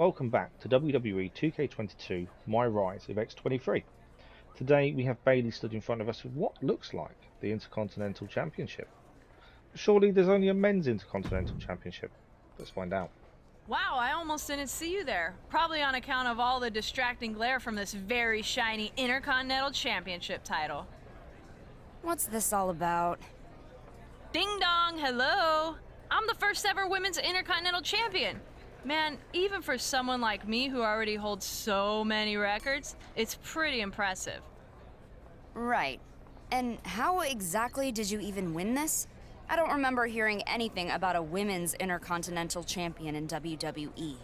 Welcome back to WWE 2K22 MyRise with X-23. Today we have Bayley stood in front of us with what looks like the Intercontinental Championship. Surely there's only a men's Intercontinental Championship. Let's find out. Wow, I almost didn't see you there. Probably on account of all the distracting glare from this very shiny Intercontinental Championship title. What's this all about? Ding dong, hello! I'm the first ever women's Intercontinental Champion. Man, even for someone like me who already holds so many records, it's pretty impressive. Right. And how exactly did you even win this? I don't remember hearing anything about a women's Intercontinental Champion in WWE.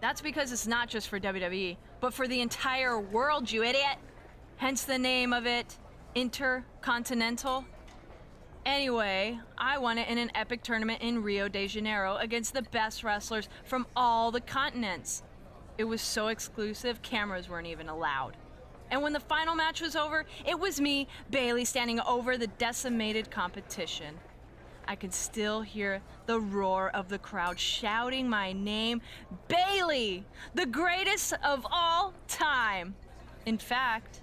That's because it's not just for WWE, but for the entire world, you idiot! Hence the name of it, Intercontinental. Anyway, I won it in an epic tournament in Rio de Janeiro against the best wrestlers from all the continents. It was so exclusive, cameras weren't even allowed. And when the final match was over, it was me, Bayley, standing over the decimated competition. I could still hear the roar of the crowd shouting my name, Bayley, the greatest of all time. In fact,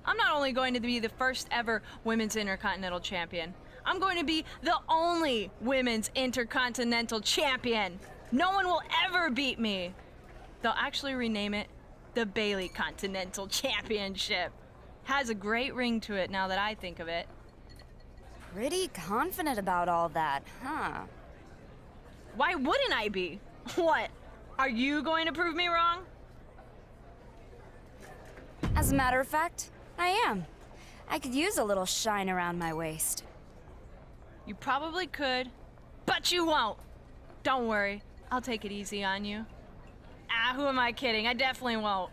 I'm not only going to be the first ever women's Intercontinental Champion, I'm going to be the only women's Intercontinental Champion. No one will ever beat me. They'll actually rename it the Bayley Continental Championship. Has a great ring to it now that I think of it. Pretty confident about all that, huh? Why wouldn't I be? What? Are you going to prove me wrong? As a matter of fact, I am. I could use a little shine around my waist. You probably could, but you won't. Don't worry, I'll take it easy on you. Who am I kidding? I definitely won't.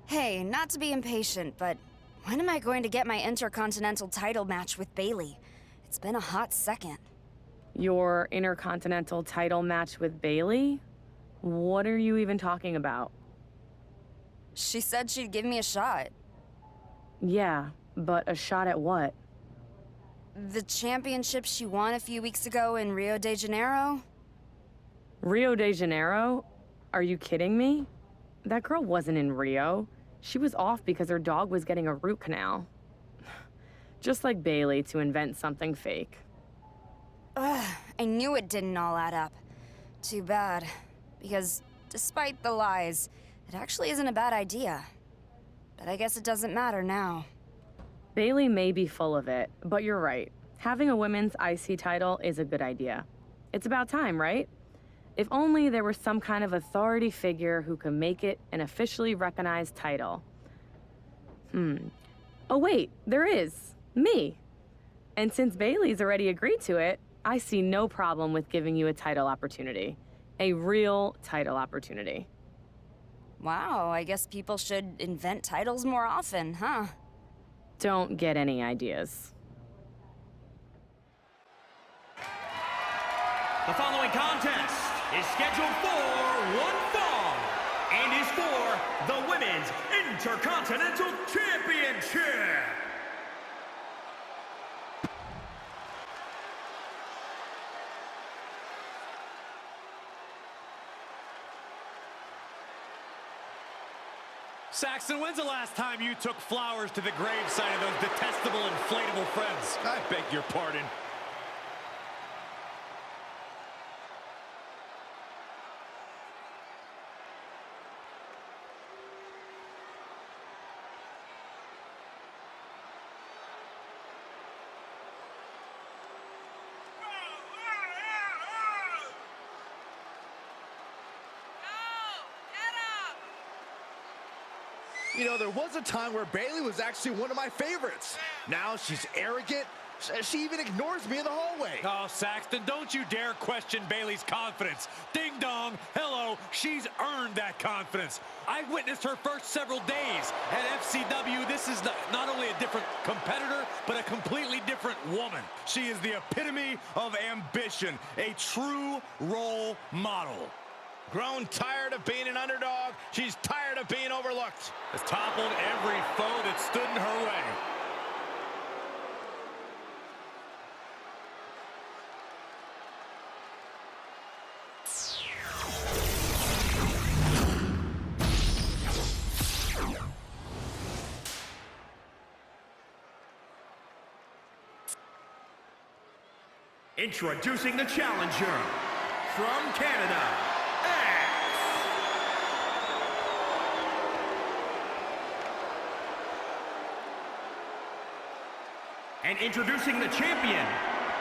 Hey, not to be impatient, but when am I going to get my Intercontinental title match with Bayley? It's been a hot second. Your Intercontinental title match with Bayley? What are you even talking about? She said she'd give me a shot. Yeah, but a shot at what? The championship she won a few weeks ago in Rio de Janeiro? Rio de Janeiro? Are you kidding me? That girl wasn't in Rio. She was off because her dog was getting a root canal. Just like Bayley to invent something fake. Ugh, I knew it didn't all add up. Too bad. Because despite the lies, it actually isn't a bad idea. But I guess it doesn't matter now. Bayley may be full of it, but you're right. Having a women's IC title is a good idea. It's about time, right? If only there was some kind of authority figure who could make it an officially recognized title. Oh wait, there is. Me. And since Bayley's already agreed to it, I see no problem with giving you a title opportunity. A real title opportunity. Wow, I guess people should invent titles more often, huh? Don't get any ideas. The following contest is scheduled for one fall and is for the Women's Intercontinental Championship. Saxton, when's the last time you took flowers to the gravesite of those detestable inflatable friends? I beg your pardon. You know, there was a time where Bayley was actually one of my favorites. Now she's arrogant. She even ignores me in the hallway. Oh, Saxton, don't you dare question Bayley's confidence. Ding dong, hello, she's earned that confidence. I witnessed her first several days at FCW. This is not only a different competitor, but a completely different woman. She is the epitome of ambition, a true role model. Grown tired of being an underdog, she's tired of being overlooked. Has toppled every foe that stood in her way. Introducing the challenger from Canada, X. And introducing the champion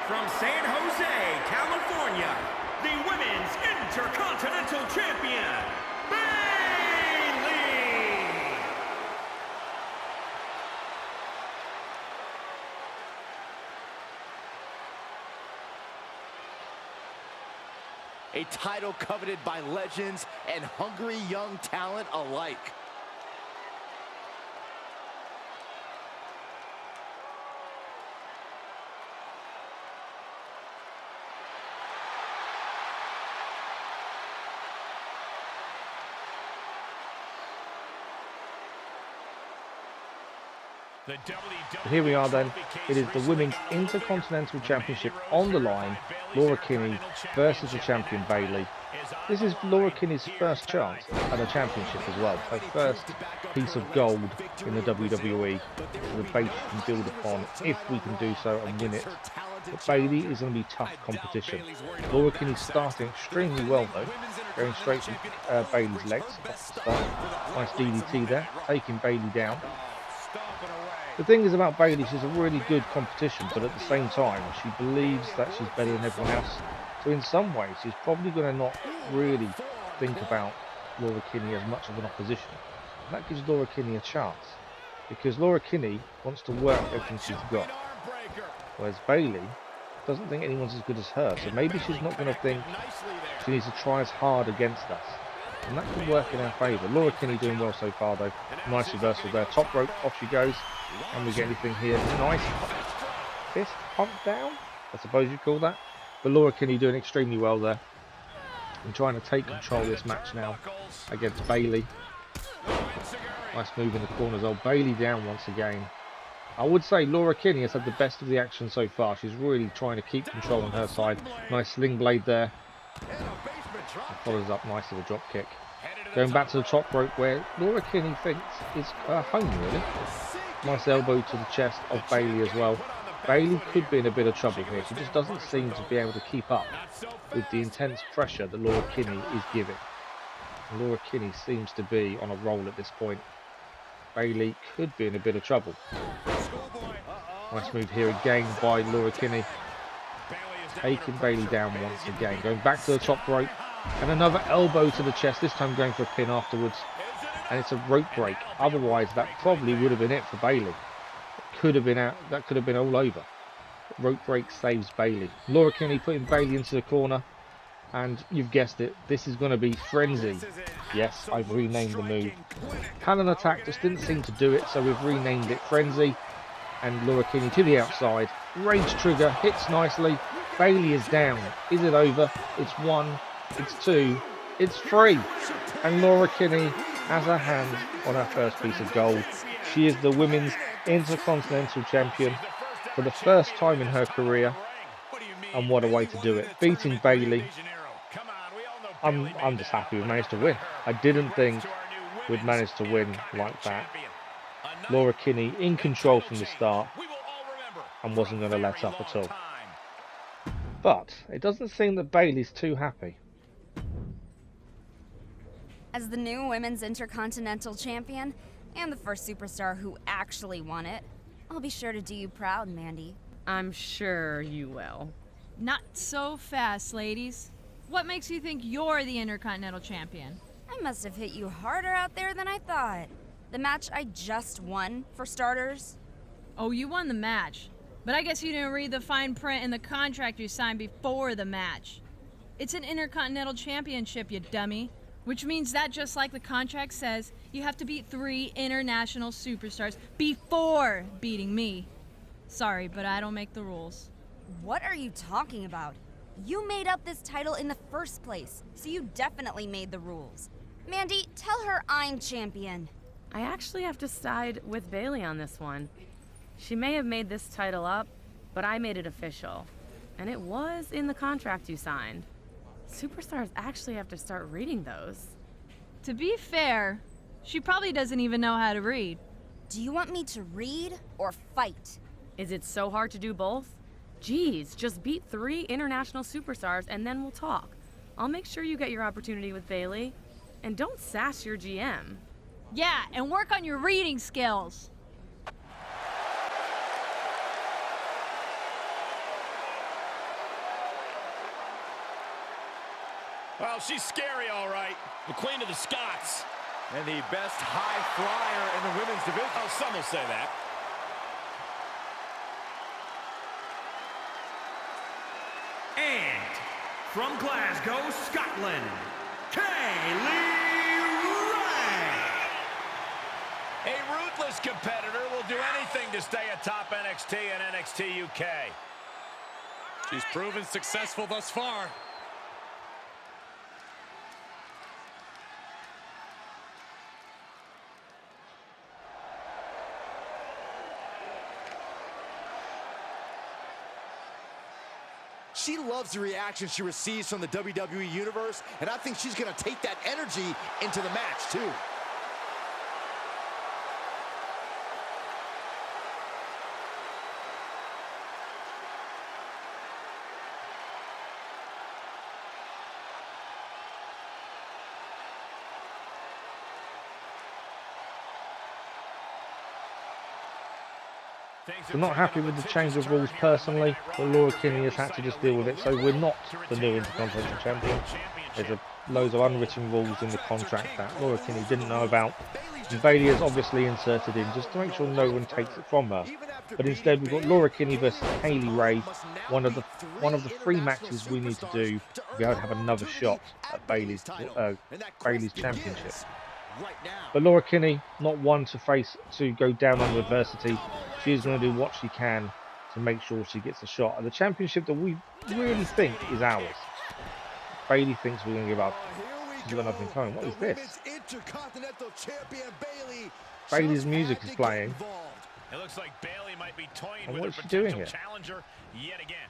from San Jose, California, the Women's Intercontinental Champion, A title coveted by legends and hungry young talent alike. Here we are then. It is the Women's Intercontinental Championship on the line. Laura Kinney versus the champion Bayley. This is Laura Kinney's first chance at a championship as well. Her first piece of gold in the WWE. The base can build upon if we can do so and win it. But Bayley is going to be tough competition. Laura Kinney starting extremely well though. Going straight to Bayley's legs. Nice DDT there, taking Bayley down. The thing is about Bayley, she's a really good competition, but at the same time, she believes that she's better than everyone else. So in some ways, she's probably going to not really think about Laura Kinney as much of an opposition. And that gives Laura Kinney a chance, because Laura Kinney wants to work everything she's got, whereas Bayley doesn't think anyone's as good as her. So maybe she's not going to think she needs to try as hard against us. And that could work in our favour. Laura Kinney doing well so far though. Nice reversal there. Top rope, off she goes. And we get anything here. Nice fist pump down, I suppose you call that. But Laura Kinney doing extremely well there. And trying to take control of this match now against Bayley. Nice move in the corners. Oh, Bayley down once again. I would say Laura Kinney has had the best of the action so far. She's really trying to keep control on her side. Nice sling blade there. Follows up nicely with a drop kick. Going back to the top rope where Laura Kinney thinks is her home really. Nice elbow to the chest of Bayley as well. Bayley could be in a bit of trouble here. She just doesn't seem to be able to keep up with the intense pressure that Laura Kinney is giving. Laura Kinney seems to be on a roll at this point. Bayley could be in a bit of trouble. Nice move here again by Laura Kinney. Taking Bayley down once again. Going back to the top rope. And another elbow to the chest. This time going for a pin afterwards. And it's a rope break. Otherwise that probably would have been it for Bayley. Could have been out. That could have been all over. Rope break saves Bayley. Laura Kinney putting Bayley into the corner. And you've guessed it. This is going to be Frenzy. Yes, I've renamed the move. Cannon Attack just didn't seem to do it. So we've renamed it Frenzy. And Laura Kinney to the outside. Rage trigger. Hits nicely. Bayley is down. Is it over? It's 1. It's 2. It's 3. And Laura Kinney has her hand on her first piece of gold. She is the Women's Intercontinental Champion for the first time in her career. And what a way to do it. Beating Bayley. I'm just happy we managed to win. I didn't think we'd managed to win like that. Laura Kinney in control from the start and wasn't going to let up at all. But it doesn't seem that Bayley's too happy. As the new Women's Intercontinental Champion, and the first superstar who actually won it, I'll be sure to do you proud, Mandy. I'm sure you will. Not so fast, ladies. What makes you think you're the Intercontinental Champion? I must have hit you harder out there than I thought. The match I just won, for starters. Oh, you won the match. But I guess you didn't read the fine print in the contract you signed before the match. It's an Intercontinental Championship, you dummy. Which means that, just like the contract says, you have to beat 3 international superstars before beating me. Sorry, but I don't make the rules. What are you talking about? You made up this title in the first place, so you definitely made the rules. Mandy, tell her I'm champion. I actually have to side with Bayley on this one. She may have made this title up, but I made it official. And it was in the contract you signed. Superstars actually have to start reading those. To be fair, she probably doesn't even know how to read. Do you want me to read or fight? Is it so hard to do both? Geez, just beat 3 international superstars and then we'll talk. I'll make sure you get your opportunity with Bayley. And don't sass your GM. Yeah, and work on your reading skills. Well, she's scary, all right. The Queen of the Scots. And the best high flyer in the women's division. Oh, some will say that. And from Glasgow, Scotland, Kaylee Ray. A ruthless competitor will do anything to stay atop NXT and NXT UK. She's proven successful thus far. She loves the reaction she receives from the WWE Universe, and I think she's going to take that energy into the match, too. We're not happy with the change of rules personally, but Laura Kinney has had to just deal with it, so we're not the new Intercontinental Champion. There's loads of unwritten rules in the contract that Laura Kinney didn't know about, and Bayley has obviously inserted in just to make sure no one takes it from her. But instead we've got Laura Kinney versus Kaylee Ray, one of the 3 matches we need to do to be able to have another shot at Bayley's championship. But Laura Kinney, not one to go down on adversity. She is going to do what she can to make sure she gets a shot at the championship that we really think is ours. Bayley thinks we're going to give up. She's got nothing coming. What is this? Bayley's music is playing. It looks like Bayley might be toying And with what a is she doing potential here? challenger yet again.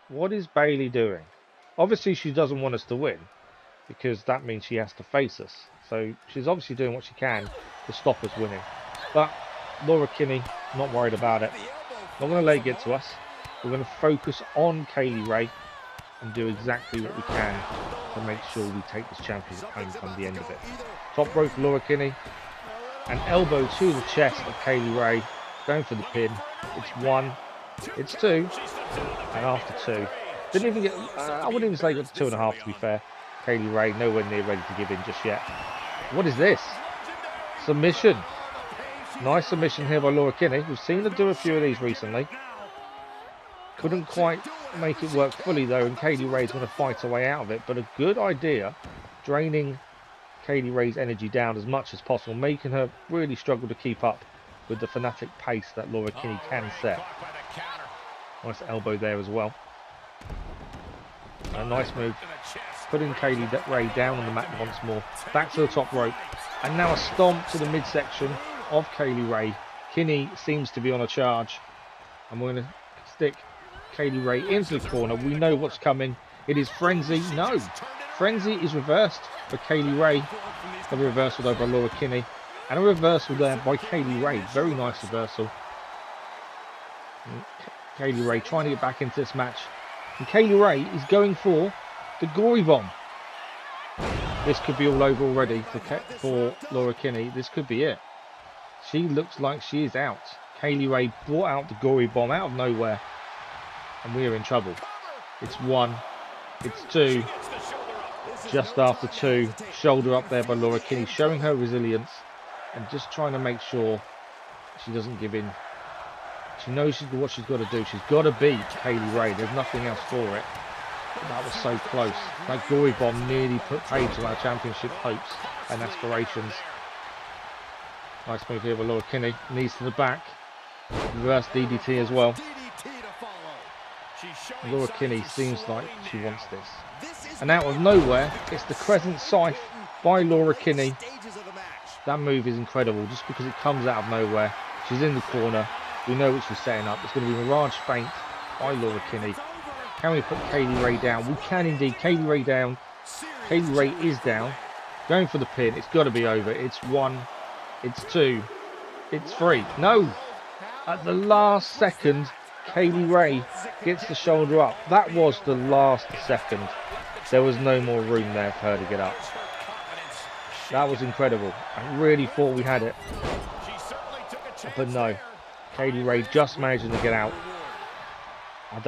What is Bayley doing? Obviously she doesn't want us to win, because that means she has to face us. So she's obviously doing what she can to stop us winning. But Laura Kinney, not worried about it. Not going to let it get to us. We're going to focus on Kaylee Ray and do exactly what we can to make sure we take this championship home come the end of it. Top rope for Laura Kinney. An elbow to the chest of Kaylee Ray. Going for the pin. It's 1. It's 2. And after 2. Didn't even get... I wouldn't even say it got to 2.5 to be fair. Kaylee Ray nowhere near ready to give in just yet. What is this? Submission. Nice submission here by Laura Kinney. We've seen her do a few of these recently. Couldn't quite make it work fully though, and Kaylee Ray's going to fight her way out of it. But a good idea, draining Kaylee Ray's energy down as much as possible, making her really struggle to keep up with the fanatic pace that Laura Kinney can set. Nice elbow there as well. A nice move. Putting Kaylee Ray down on the mat once more. Back to the top rope. And now a stomp to the midsection of Kaylee Ray. Kinney seems to be on a charge. And we're going to stick Kaylee Ray into the corner. We know what's coming. It is Frenzy. No. Frenzy is reversed for Kaylee Ray. A reversal though by Laura Kinney. And a reversal there by Kaylee Ray. Very nice reversal. And Kaylee Ray trying to get back into this match. And Kaylee Ray is going for the Gory Bomb. This could be all over already for Laura Kinney. This could be it. She looks like she is out. Kaylee Ray brought out the Gory Bomb out of nowhere. And we are in trouble. It's 1. It's 2. Just after 2. Shoulder up there by Laura Kinney. Showing her resilience. And just trying to make sure she doesn't give in. She knows what she's got to do. She's got to beat Kaylee Ray. There's nothing else for it. But that was so close. That Gory Bomb nearly put paid to our championship hopes and aspirations. Nice move here by Laura Kinney. Knees to the back. Reverse DDT as well. Laura Kinney seems like she wants this. And out of nowhere, it's the Crescent Scythe by Laura Kinney. That move is incredible just because it comes out of nowhere. She's in the corner. We know what she's setting up. It's going to be Mirage Feint by Laura Kinney. Can we put Kaylee Ray down? We can indeed. Kaylee Ray down. Kaylee Ray is down. Going for the pin. It's got to be over. It's 1. It's 2. It's 3. No! At the last second, Kaylee Ray gets the shoulder up. That was the last second. There was no more room there for her to get up. That was incredible. I really thought we had it. But no. Kaylee Ray just managing to get out. I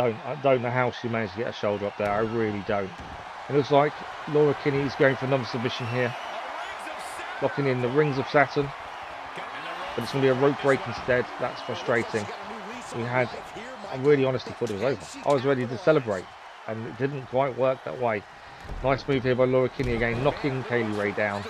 don't know how she managed to get her shoulder up there. I really don't. It looks like Laura Kinney is going for another submission here. Locking in the Rings of Saturn. But it's going to be a rope break instead. That's frustrating. I really honestly thought it was over. I was ready to celebrate. And it didn't quite work that way. Nice move here by Laura Kinney again. Knocking Kaylee Ray down.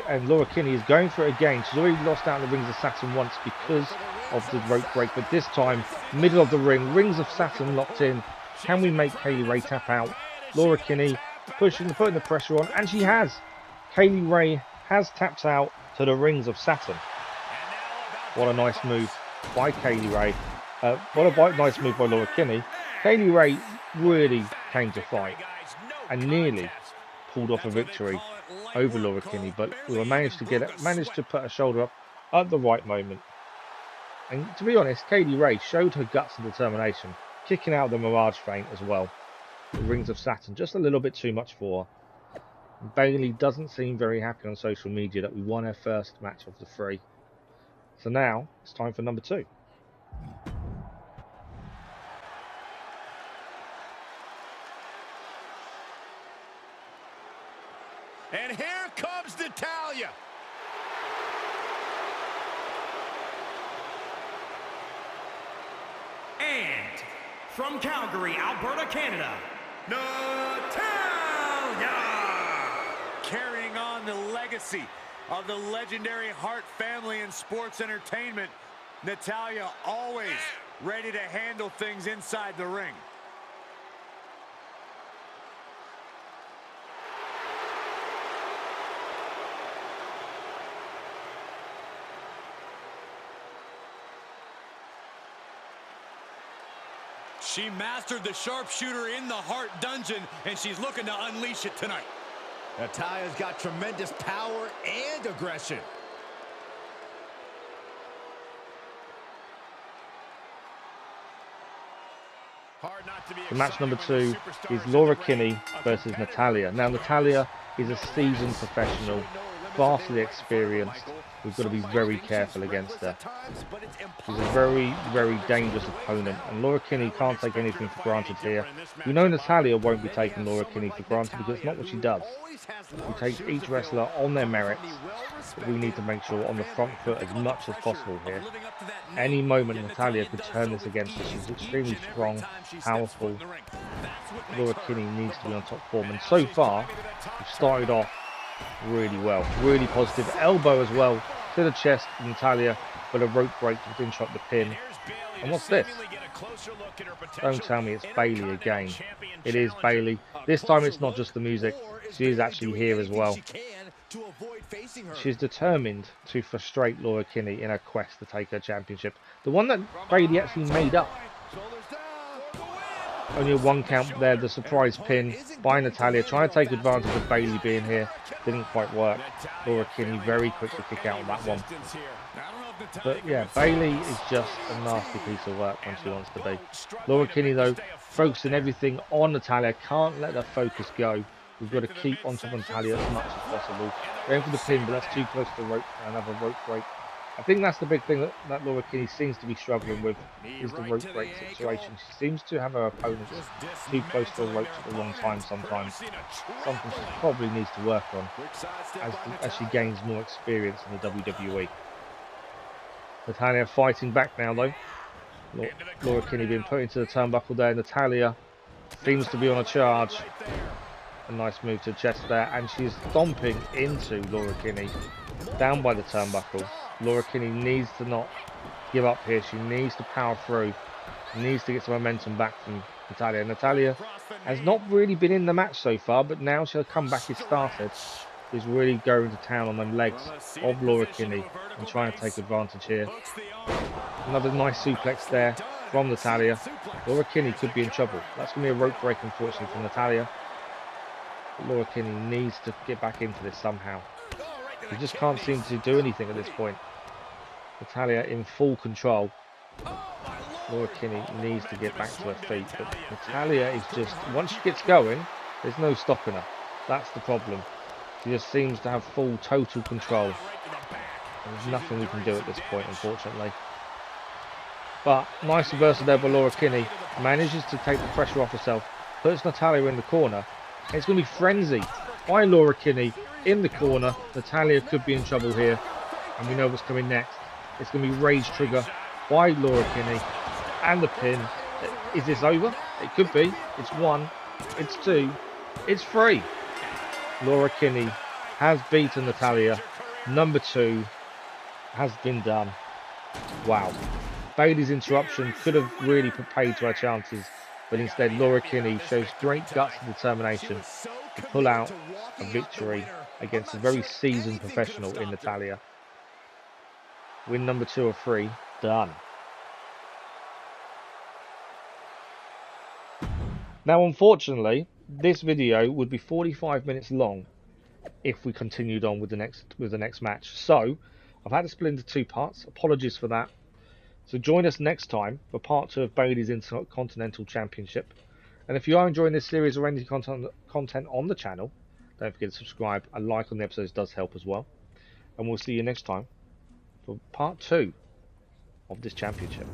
And Laura Kinney is going for it again. She's already lost out in the Rings of Saturn once because of the rope break. But this time, middle of the ring. Rings of Saturn locked in. Can we make Kaylee Ray tap out? Laura Kinney putting the pressure on. And she has. Kaylee Ray has tapped out to the Rings of Saturn. What a nice move by Kaylee Ray. What a nice move by Laura Kinney. Kaylee Ray really came to fight and nearly pulled off a victory over Laura Kinney, but we managed to put her shoulder up at the right moment. And to be honest, Kaylee Ray showed her guts and determination, kicking out the Mirage feint as well. The Rings of Saturn, just a little bit too much for her. Bayley doesn't seem very happy on social media that we won our first match of the 3. So now it's time for number 2. And here comes Natalya. And from Calgary, Alberta, Canada, Natalya! Carrying on the legacy of the legendary Hart family in sports entertainment, Natalya always ready to handle things inside the ring. She mastered the sharpshooter in the Hart dungeon, and she's looking to unleash it tonight. Natalya's got tremendous power and aggression. So match number 2 is Laura Kinney versus Natalya. Now Natalya is a seasoned professional, vastly experienced. We've got to be very careful against her. She's a very, very dangerous opponent, and Laura Kinney can't take anything for granted here. We know Natalya won't be taking Laura Kinney for granted because it's not what she does. She takes each wrestler on their merits, but we need to make sure we're on the front foot as much as possible here. Any moment Natalya could turn this against her. She's extremely strong, powerful. Laura Kinney needs to be on top form, and so far we've started off really well, really positive. Elbow as well to the chest of Natalya, but a rope break to interrupt the pin. And what's this? Don't tell me it's Bayley again. It is Bayley. This time it's not just the music. She is actually here as well. She's determined to frustrate Laura Kinney in her quest to take her championship. The one that Bayley actually made up. Only a 1 count there, the surprise pin by Natalya, trying to take advantage of Bayley being here. Didn't quite work. Laura Kinney very quick to kick out on that one. But yeah, Bayley is just a nasty piece of work when she wants to be. Laura Kinney though, focusing everything on Natalya, can't let her focus go. We've got to keep on top of Natalya as much as possible. Going for the pin, but that's too close to the rope, another rope break. I think that's the big thing that Laura Kinney seems to be struggling with, is the rope break situation. She seems to have her opponents too close to the ropes at the wrong time sometimes. Something she probably needs to work on as she gains more experience in the WWE. Natalya fighting back now though. Laura Kinney being put into the turnbuckle there. Natalya seems to be on a charge. A nice move to the chest there, and she's stomping into Laura Kinney. Down by the turnbuckle. Laura Kinney needs to not give up here. She needs to power through. Needs to get some momentum back from Natalya. Natalya has not really been in the match so far, but now her comeback is started. Is really going to town on them legs of Laura Kinney and trying to take advantage here. Another nice suplex there from Natalya. Laura Kinney could be in trouble. That's going to be a rope break, unfortunately, for Natalya. But Laura Kinney needs to get back into this somehow. She just can't seem to do anything at this point. Natalya in full control. Laura Kinney needs to get back to her feet, but Natalya is just, once she gets going, there's no stopping her. That's the problem. She just seems to have full, total control. There's nothing we can do at this point, unfortunately. But nice reversal there by Laura Kinney. Manages to take the pressure off herself. Puts Natalya in the corner. And it's going to be frenzy by Laura Kinney in the corner. Natalya could be in trouble here. And we know what's coming next. It's going to be rage trigger by Laura Kinney. And the pin. Is this over? It could be. It's 1. It's 2. It's 3. Laura Kinney has beaten Natalya. Number 2 has been done. Wow. Bayley's interruption could have really put paid to her chances, but instead Laura Kinney shows great guts and determination to pull out a victory against a very seasoned professional in Natalya. Win number 2 of 3, done. Now unfortunately, this video would be 45 minutes long if we continued on with the next match. So I've had to split into 2 parts. Apologies for that. So join us next time for part 2 of Bayley's Intercontinental Championship. And if you are enjoying this series or any content on the channel, don't forget to subscribe. A like on the episodes does help as well. And we'll see you next time for part 2 of this championship.